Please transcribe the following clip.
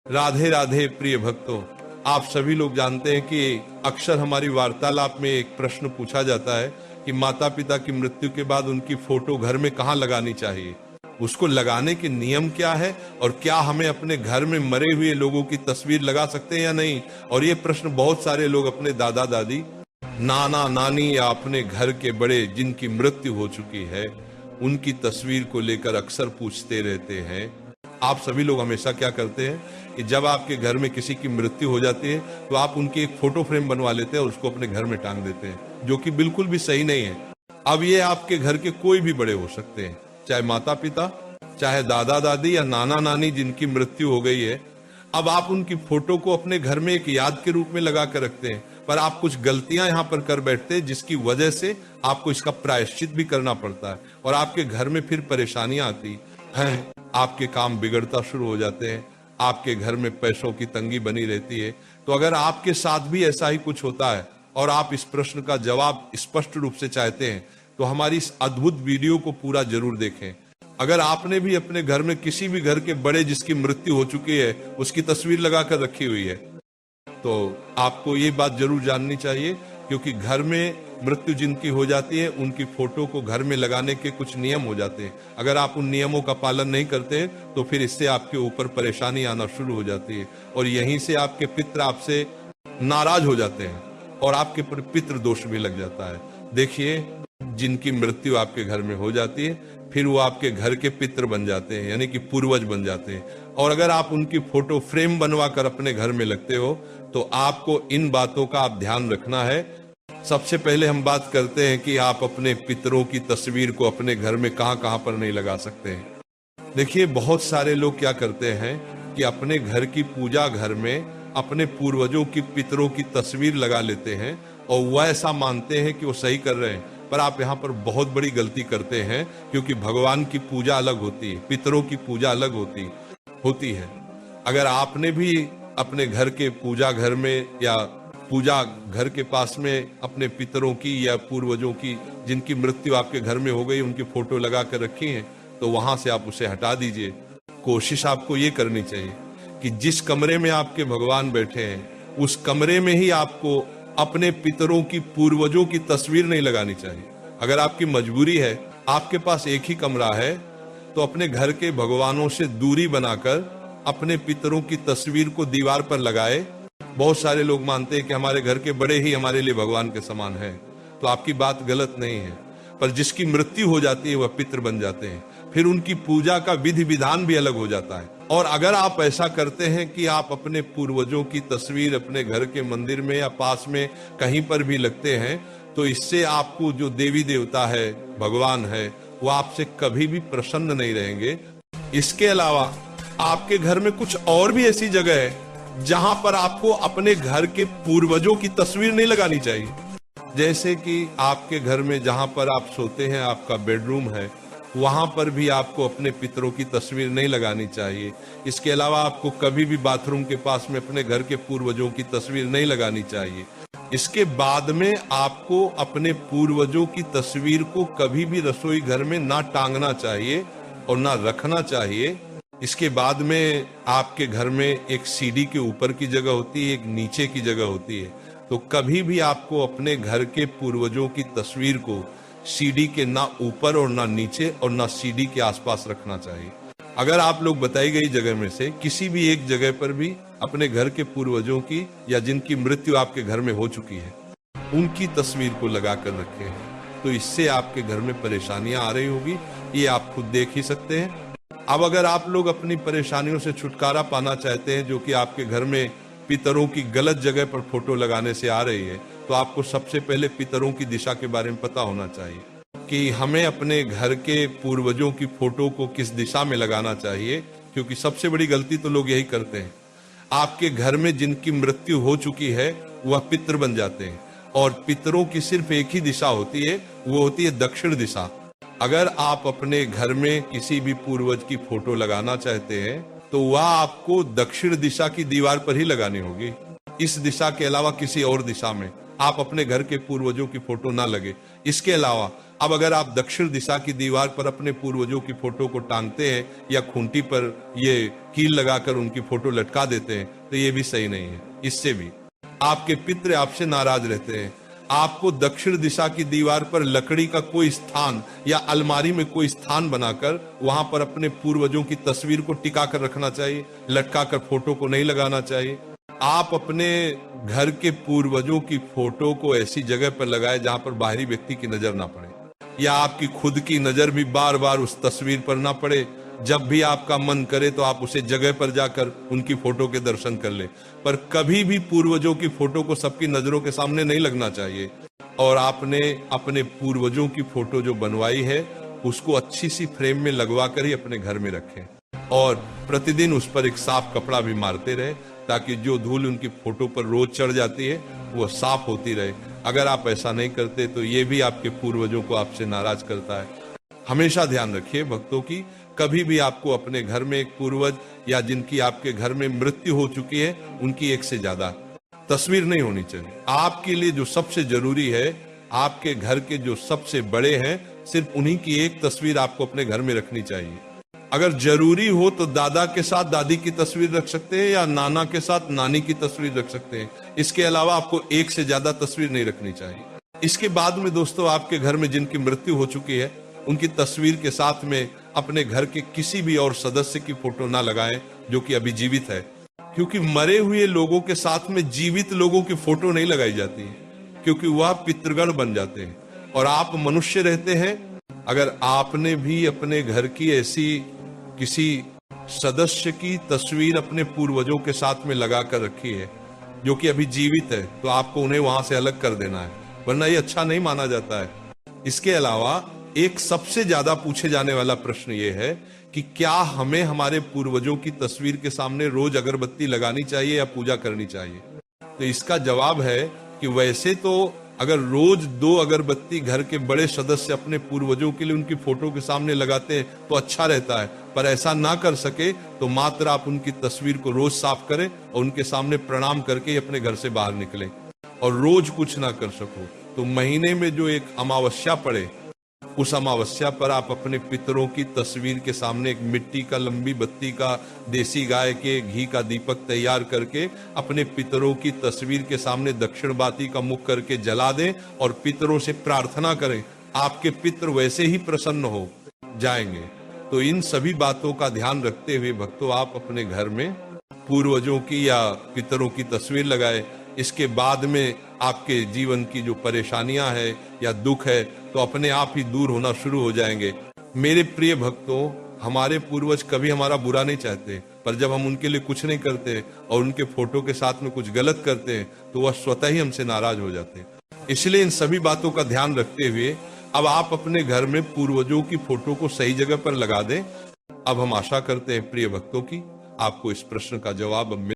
राधे राधे प्रिय भक्तों, आप सभी लोग जानते हैं कि अक्सर हमारी वार्तालाप में एक प्रश्न पूछा जाता है कि माता पिता की मृत्यु के बाद उनकी फोटो घर में कहाँ लगानी चाहिए, उसको लगाने के नियम क्या है और क्या हमें अपने घर में मरे हुए लोगों की तस्वीर लगा सकते हैं या नहीं। और ये प्रश्न बहुत सारे लोग अपने दादा दादी, नाना नानी या अपने घर के बड़े जिनकी मृत्यु हो चुकी है उनकी तस्वीर को लेकर अक्सर पूछते रहते हैं। आप सभी लोग हमेशा क्या करते हैं कि जब आपके घर में किसी की मृत्यु हो जाती है तो आप उनकी एक फोटो फ्रेम बनवा लेते हैं और उसको अपने घर में टांग देते हैं, जो कि बिल्कुल भी सही नहीं है। अब ये आपके घर के कोई भी बड़े हो सकते हैं, चाहे माता पिता, चाहे दादा दादी या नाना नानी जिनकी मृत्यु हो गई है। अब आप उनकी फोटो को अपने घर में एक याद के रूप में लगा कर रखते हैं, पर आप कुछ गलतियां यहाँ पर कर बैठते हैं जिसकी वजह से आपको इसका प्रायश्चित भी करना पड़ता है और आपके घर में फिर परेशानियां आती हैं, आपके काम बिगड़ता शुरू हो जाते हैं, आपके घर में पैसों की तंगी बनी रहती है। तो अगर आपके साथ भी ऐसा ही कुछ होता है और आप इस प्रश्न का जवाब स्पष्ट रूप से चाहते हैं तो हमारी इस अद्भुत वीडियो को पूरा जरूर देखें। अगर आपने भी अपने घर में किसी भी घर के बड़े जिसकी मृत्यु हो चुकी है उसकी तस्वीर लगाकर रखी हुई है तो आपको ये बात जरूर जाननी चाहिए, क्योंकि घर में मृत्यु जिनकी हो जाती है उनकी फोटो को घर में लगाने के कुछ नियम हो जाते हैं। अगर आप उन नियमों का पालन नहीं करते हैं तो फिर इससे आपके ऊपर परेशानी आना शुरू हो जाती है और यहीं से आपके पितृ आपसे नाराज हो जाते हैं और आपके पर पितृ दोष भी लग जाता है। देखिए, जिनकी मृत्यु आपके घर में हो जाती है फिर वो आपके घर के पितृ बन जाते हैं, यानी कि पूर्वज बन जाते हैं। और अगर आप उनकी फोटो फ्रेम बनवा कर अपने घर में लगते हो तो आपको इन बातों का आप ध्यान रखना है। सबसे पहले हम बात करते हैं कि आप अपने पितरों की तस्वीर को अपने घर में कहां कहां पर नहीं लगा सकते हैं। देखिए, बहुत सारे लोग क्या करते हैं कि अपने घर की पूजा घर में अपने पूर्वजों की पितरों की तस्वीर लगा लेते हैं और वह ऐसा मानते हैं कि वो सही कर रहे हैं, पर आप यहाँ पर बहुत बड़ी गलती करते हैं, क्योंकि भगवान की पूजा अलग होती है, पितरों की पूजा अलग होती है। अगर आपने भी अपने घर के पूजा घर में या पूजा घर के पास में अपने पितरों की या पूर्वजों की जिनकी मृत्यु आपके घर में हो गई उनकी फोटो लगा कर रखी है तो वहां से आप उसे हटा दीजिए। कोशिश आपको ये करनी चाहिए कि जिस कमरे में आपके भगवान बैठे हैं उस कमरे में ही आपको अपने पितरों की पूर्वजों की तस्वीर नहीं लगानी चाहिए। अगर आपकी मजबूरी है, आपके पास एक ही कमरा है, तो अपने घर के भगवानों से दूरी बनाकर अपने पितरों की तस्वीर को दीवार पर लगाए। बहुत सारे लोग मानते हैं कि हमारे घर के बड़े ही हमारे लिए भगवान के समान है, तो आपकी बात गलत नहीं है, पर जिसकी मृत्यु हो जाती है वह पितृ बन जाते हैं, फिर उनकी पूजा का विधि विधान भी अलग हो जाता है। और अगर आप ऐसा करते हैं कि आप अपने पूर्वजों की तस्वीर अपने घर के मंदिर में या पास में कहीं पर भी लगते हैं तो इससे आपको जो देवी देवता है, भगवान है, वो आपसे कभी भी प्रसन्न नहीं रहेंगे। इसके अलावा आपके घर में कुछ और भी ऐसी जगह है जहां पर आपको अपने घर के पूर्वजों की तस्वीर नहीं लगानी चाहिए। जैसे कि आपके घर में जहां पर आप सोते हैं, आपका बेडरूम है, वहां पर भी आपको अपने पितरों की तस्वीर नहीं लगानी चाहिए। इसके अलावा आपको कभी भी बाथरूम के पास में अपने घर के पूर्वजों की तस्वीर नहीं लगानी चाहिए। इसके बाद में आपको अपने पूर्वजों की तस्वीर को कभी भी रसोई घर में ना टांगना चाहिए और ना रखना चाहिए। इसके बाद में आपके घर में एक सीढ़ी के ऊपर की जगह होती है, एक नीचे की जगह होती है, तो कभी भी आपको अपने घर के पूर्वजों की तस्वीर को सीढ़ी के ना ऊपर और ना नीचे और ना सीढ़ी के आसपास रखना चाहिए। अगर आप लोग बताई गई जगह में से किसी भी एक जगह पर भी अपने घर के पूर्वजों की या जिनकी मृत्यु आपके घर में हो चुकी है उनकी तस्वीर को लगा कर रखे हैं तो इससे आपके घर में परेशानियां आ रही होगी, ये आप खुद देख ही सकते हैं। अब अगर आप लोग अपनी परेशानियों से छुटकारा पाना चाहते हैं, जो कि आपके घर में पितरों की गलत जगह पर फोटो लगाने से आ रही है, तो आपको सबसे पहले पितरों की दिशा के बारे में पता होना चाहिए कि हमें अपने घर के पूर्वजों की फोटो को किस दिशा में लगाना चाहिए, क्योंकि सबसे बड़ी गलती तो लोग यही करते हैं। आपके घर में जिनकी मृत्यु हो चुकी है वह पितृ बन जाते हैं और पितरों की सिर्फ एक ही दिशा होती है, वो होती है दक्षिण दिशा। अगर आप अपने घर में किसी भी पूर्वज की फोटो लगाना चाहते हैं तो वह आपको दक्षिण दिशा की दीवार पर ही लगानी होगी, इस दिशा के अलावा किसी और दिशा में आप अपने घर के पूर्वजों की फोटो ना लगे। इसके अलावा अब अगर आप दक्षिण दिशा की दीवार पर अपने पूर्वजों की फोटो को टांगते हैं या खूंटी पर ये कील लगाकर उनकी फोटो लटका देते हैं तो ये भी सही नहीं है। इससे भी आपके पितृ आपसे नाराज रहते हैं। आपको दक्षिण दिशा की दीवार पर लकड़ी का कोई स्थान या अलमारी में कोई स्थान बनाकर वहां पर अपने पूर्वजों की तस्वीर को टिका कर रखना चाहिए, लटका कर फोटो को नहीं लगाना चाहिए। आप अपने घर के पूर्वजों की फोटो को ऐसी जगह पर लगाए जहां पर बाहरी व्यक्ति की नजर ना पड़े, या आपकी खुद की नजर भी बार बार उस तस्वीर पर ना पड़े। जब भी आपका मन करे तो आप उसे जगह पर जाकर उनकी फोटो के दर्शन कर ले, पर कभी भी पूर्वजों की फोटो को सबकी नजरों के सामने नहीं लगना चाहिए। और आपने अपने पूर्वजों की फोटो जो बनवाई है उसको अच्छी सी फ्रेम में लगवा कर ही अपने घर में रखें, और प्रतिदिन उस पर एक साफ कपड़ा भी मारते रहे ताकि जो धूल उनकी फोटो पर रोज चढ़ जाती है वो साफ होती रहे। अगर आप ऐसा नहीं करते तो ये भी आपके पूर्वजों को आपसे नाराज करता है। हमेशा ध्यान रखिए भक्तों की, कभी भी आपको अपने घर में एक पूर्वज या जिनकी आपके घर में मृत्यु हो चुकी है उनकी एक से ज्यादा तस्वीर नहीं होनी चाहिए। आपके लिए जो सबसे जरूरी है, आपके घर के जो सबसे बड़े हैं, सिर्फ उन्हीं की एक तस्वीर आपको अपने घर में रखनी चाहिए। अगर जरूरी हो तो दादा के साथ दादी की तस्वीर रख सकते हैं या नाना के साथ नानी की तस्वीर रख सकते हैं। इसके अलावा आपको एक से ज्यादा तस्वीर नहीं रखनी चाहिए। इसके बाद में दोस्तों, आपके घर में जिनकी मृत्यु हो चुकी है उनकी तस्वीर के साथ में अपने घर के किसी भी और सदस्य की फोटो ना लगाएं जो कि अभी जीवित है, क्योंकि मरे हुए लोगों के साथ में जीवित लोगों की फोटो नहीं लगाई जाती है, क्योंकि वह पितृगण बन जाते हैं और आप मनुष्य रहते हैं। अगर आपने भी अपने घर की ऐसी किसी सदस्य की तस्वीर अपने पूर्वजों के साथ में लगा कर रखी है जो कि अभी जीवित है, तो आपको उन्हें वहां से अलग कर देना है, वरना ये अच्छा नहीं माना जाता है। इसके अलावा एक सबसे ज्यादा पूछे जाने वाला प्रश्न ये है कि क्या हमें हमारे पूर्वजों की तस्वीर के सामने रोज अगरबत्ती लगानी चाहिए या पूजा करनी चाहिए? तो इसका जवाब है कि वैसे तो अगर रोज 2 अगरबत्ती घर के बड़े सदस्य अपने पूर्वजों के लिए उनकी फोटो के सामने लगाते हैं तो अच्छा रहता है, पर ऐसा ना कर सके तो मात्र आप उनकी तस्वीर को रोज साफ करें और उनके सामने प्रणाम करके ही अपने घर से बाहर निकलें। और रोज कुछ ना कर सको तो महीने में जो एक अमावस्या पड़े, उस अमावस्या पर आप अपने पितरों की तस्वीर के सामने एक मिट्टी का लंबी बत्ती का देसी गाय के घी का दीपक तैयार करके अपने पितरों की तस्वीर के सामने दक्षिण बाती का मुख करके जला दें और पितरों से प्रार्थना करें। आपके पितर वैसे ही प्रसन्न हो जाएंगे। तो इन सभी बातों का ध्यान रखते हुए भक्तों, आप अपने घर में पूर्वजों की या पितरों की तस्वीर लगाए। इसके बाद में आपके जीवन की जो परेशानियां है या दुख है तो अपने आप ही दूर होना शुरू हो जाएंगे। मेरे प्रिय भक्तों, हमारे पूर्वज कभी हमारा बुरा नहीं चाहते, पर जब हम उनके लिए कुछ नहीं करते और उनके फोटो के साथ में कुछ गलत करते हैं तो वह स्वतः ही हमसे नाराज हो जाते हैं। इसलिए इन सभी बातों का ध्यान रखते हुए अब आप अपने घर में पूर्वजों की फोटो को सही जगह पर लगा दें। अब हम आशा करते हैं प्रिय भक्तों की आपको इस प्रश्न का जवाब